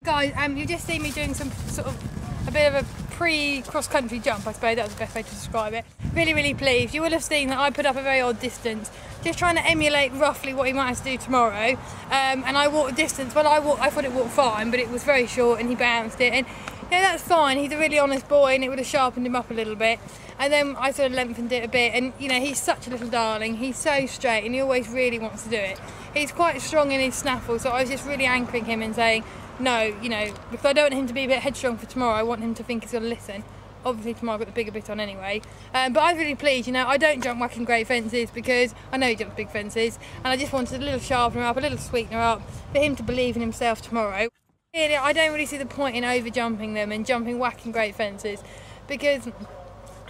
Guys, you've just seen me doing some sort of a bit of a pre-cross-country jump, I suppose that was the best way to describe it. Really, really pleased. You will have seen that I put up a very odd distance, just trying to emulate roughly what he might have to do tomorrow. And I walked a distance, well I thought it walked fine, but it was very short and he bounced it. And yeah, that's fine, he's a really honest boy and it would have sharpened him up a little bit. And then I sort of lengthened it a bit, and you know, he's such a little darling, he's so straight and he always really wants to do it. He's quite strong in his snaffle, so I was just really anchoring him and saying, no, you know, because I don't want him to be a bit headstrong for tomorrow. I want him to think he's going to listen. Obviously tomorrow I've got the bigger bit on anyway. But I was really pleased, you know, I don't jump whacking great fences because I know he jumps big fences, and I just wanted a little sharpener up, a little sweetener up for him to believe in himself tomorrow. Really, I don't really see the point in over jumping them and jumping whacking great fences, because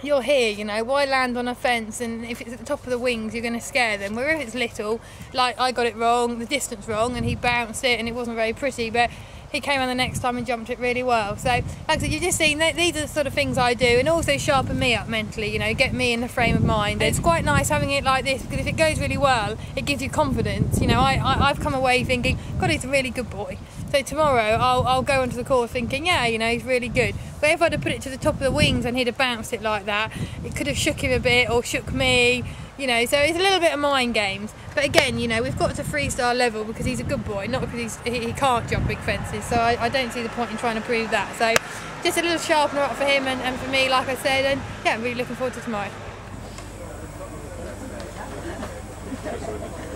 you're here, you know, why land on a fence, and if it's at the top of the wings you're going to scare them, where if it's little, like I got it wrong, the distance wrong, and he bounced it and it wasn't very pretty, but he came on the next time and jumped it really well. So like I said, you've just seen that these are the sort of things I do, and also sharpen me up mentally, you know, get me in the frame of mind. It's quite nice having it like this, because if it goes really well it gives you confidence, you know. I've come away thinking, God, he's a really good boy. So tomorrow I'll go onto the course thinking, yeah, you know, he's really good. But if I'd have put it to the top of the wings and he'd have bounced it like that, it could have shook him a bit or shook me, you know. So it's a little bit of mind games. But again, you know, we've got to freestyle level because he's a good boy, not because he can't jump big fences. So I don't see the point in trying to prove that. So just a little sharpener up for him and for me, like I said, and yeah, I'm really looking forward to tomorrow.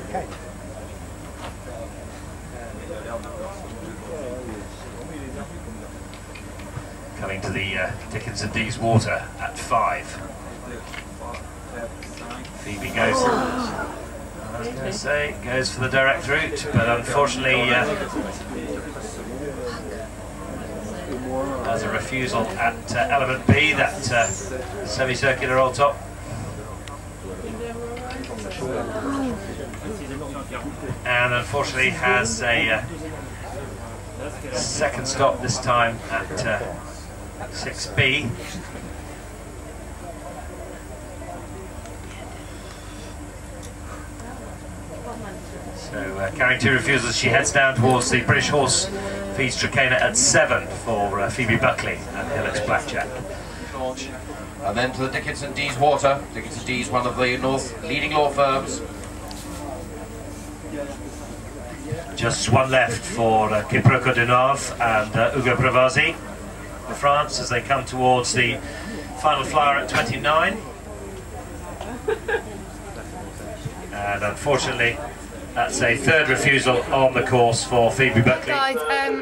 Okay. Coming to the Dickinson D's water at 5. Phoebe goes, I was going to say, goes for the direct route, but unfortunately there's a refusal at element B, that semicircular roll top. And unfortunately has a second stop this time at 6B. So carrying 2 refusals, she heads down towards the British horse feeds Trakehner at 7 for Phoebe Buckley and Hillocks Blackjack. And then to the Dickinson D's water. Dickinson D's one of the North's leading law firms. Just one left for Kiproko Denov and Ugo Bravasi for France as they come towards the final flyer at 29. And unfortunately, that's a 3rd refusal on the course for Phoebe Buckley. Guys,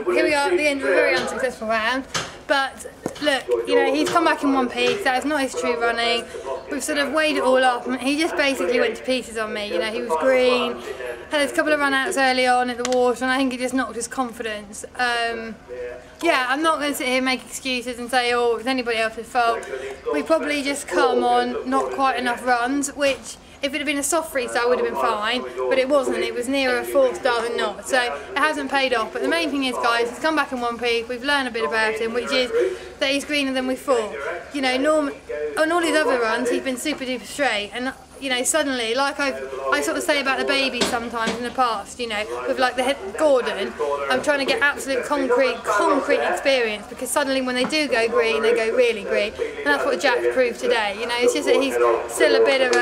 here we are at the end of a very unsuccessful round. But look, you know, he's come back in one piece. That's not his true running. We've sort of weighed it all up, and he just basically went to pieces on me. You know, he was green, had a couple of run-outs early on at the water, and I think he just knocked his confidence. Yeah, I'm not going to sit here and make excuses and say, oh, it's anybody else's fault. We probably just come on not quite enough runs, which, if it had been a soft freestyle, would have been fine, but it wasn't. It was nearer a 4-star than not, so it hasn't paid off. But the main thing is, guys, he's come back in one piece. We've learned a bit about him, which is that he's greener than we thought. You know, on all his other runs, he's been super duper straight, and you know, suddenly, like I sort of say about the babies sometimes in the past, you know, with like the Gordon, I'm trying to get absolute concrete experience, because suddenly when they do go green, they go really green, and that's what Jack proved today. You know, it's just that he's still a bit of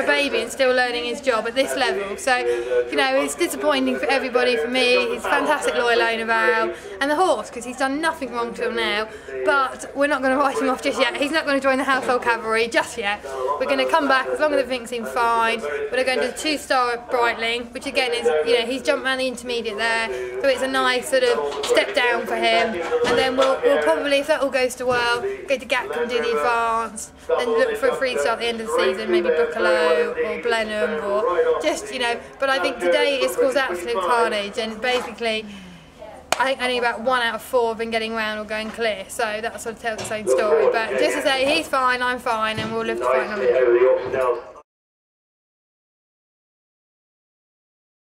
a baby and still learning his job at this level. So, you know, it's disappointing for everybody. For me, he's a fantastic loyal owner, Val, and the horse, because he's done nothing wrong till now. But we're not going to write him off just yet. He's not going to join the household cavalry just yet. We're going to come back as long as everything seems fine. We're going to do the 2-star at Breitling, which again is, you know, he's jumped around the intermediate there, so it's a nice sort of step down for him. And then we'll probably, if that all goes to well, go to Gatcombe and do the advanced, then look for a 3-star at the end of the season, maybe Buckley or Blenheim, or just, you know. But I think today it's caused absolute carnage, and basically I think only about 1 out of 4 have been getting round or going clear, so that sort of tells its own story. But just to say, he's fine, I'm fine, and we'll live to fight another day.